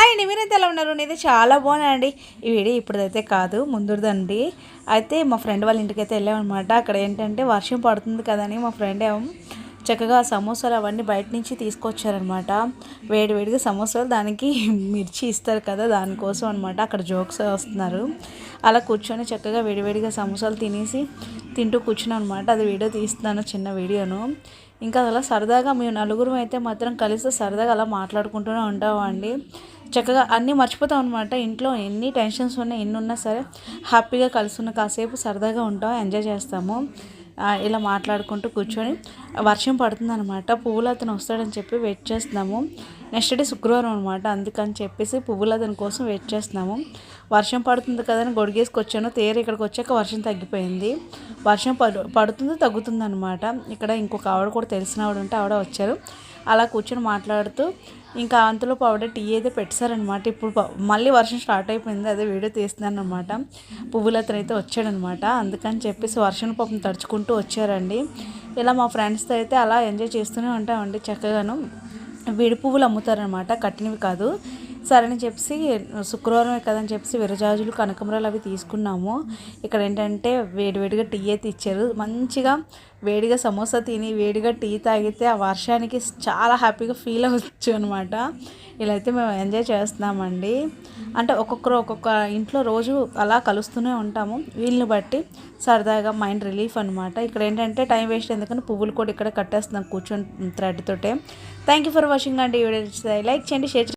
Hi అండి, మీరైతే ఎలా ఉన్నారు? నేనైతే చాలా బాగున్నానండి. ఈ వీడియో ఇప్పుడైతే కాదు, ముందుదండి. అయితే మా ఫ్రెండ్ వాళ్ళ ఇంటికైతే వెళ్ళామన్నమాట. అక్కడ ఏంటంటే వర్షం పడుతుంది కదని మా ఫ్రెండ్ ఏమో చక్కగా సమోసాలు అవన్నీ బయట నుంచి తీసుకొచ్చారనమాట. వేడివేడిగా సమోసాలు, దానికి మిర్చి ఇస్తారు కదా, దానికోసం అనమాట. అక్కడ జోక్స్ వస్తున్నారు. అలా కూర్చొని చక్కగా వేడివేడిగా సమోసాలు తింటూ కూర్చున్నాం అనమాట. అది వీడియో తీస్తున్నాను, చిన్న వీడియోను. ఇంకా అలా సరదాగా మేము నలుగురు అయితే మాత్రం కలిసి సరదాగా అలా మాట్లాడుకుంటూనే ఉంటామండి. చక్కగా అన్నీ మర్చిపోతాం అనమాట. ఇంట్లో ఎన్ని టెన్షన్స్ ఉన్నా, ఎన్ని ఉన్నా సరే హ్యాపీగా కలిసి ఉన్న కాసేపు సరదాగా ఉంటాం, ఎంజాయ్ చేస్తాము. ఇలా మాట్లాడుకుంటూ కూర్చొని వర్షం పడుతుందనమాట. పువ్వులు అతను వస్తాడని చెప్పి వెయిట్ చేస్తున్నాము. నెక్స్ట్ డే శుక్రవారం అనమాట, అందుకని చెప్పేసి పువ్వులు అతని కోసం వెయిట్ చేస్తున్నాము. వర్షం పడుతుంది కదని గొడిగేసుకొచ్చాను. ఇక్కడికి వచ్చాక వర్షం తగ్గిపోయింది. వర్షం పడుతుంది తగ్గుతుంది అనమాట. ఇక్కడ ఇంకొక ఆవిడ కూడా తెలిసిన ఆవిడ ఉంటే ఆవిడ వచ్చారు. అలా కూర్చొని మాట్లాడుతూ ఇంకా అంతలోపు ఆవిడ టీ అయితే పెట్టారనమాట. ఇప్పుడు మళ్ళీ వర్షం స్టార్ట్ అయిపోయింది, అదే వీడియో తీస్తున్నాను అనమాట. పువ్వులు అతను అయితే వచ్చాడనమాట. అందుకని చెప్పేసి వర్షం పాపం తడుచుకుంటూ వచ్చారండి. ఇలా మా ఫ్రెండ్స్తో అయితే అలా ఎంజాయ్ చేస్తూనే ఉంటామండి. చక్కగాను విడి పువ్వులు అమ్ముతారనమాట, కట్టినవి కాదు. సరే అని చెప్పేసి శుక్రవారమే కదని చెప్పేసి విరజాజులు, కనకంబరాలు అవి తీసుకున్నాము. ఇక్కడ ఏంటంటే వేడివేడిగా టీ అయితే ఇచ్చారు. మంచిగా వేడిగా సమోసా తిని వేడిగా టీ తాగితే ఆ వర్షానికి చాలా హ్యాపీగా ఫీల్ అవ్వచ్చు అనమాట. ఇలా అయితే మేము ఎంజాయ్ చేస్తున్నామండి. అంటే ఒక్కొక్కరు ఒక్కొక్క ఇంట్లో రోజు అలా కలుస్తూనే ఉంటాము. వీళ్ళని బట్టి సరదాగా మైండ్ రిలీఫ్ అనమాట. ఇక్కడ ఏంటంటే టైం వేస్ట్ ఎందుకని పువ్వులు కూడా ఇక్కడ కట్టేస్తున్నాం కూర్చొని థ్రెడ్ తోటే. థ్యాంక్ యూ ఫర్ వాచింగ్ అండి. వీడియో లైక్ చేయండి, షేర్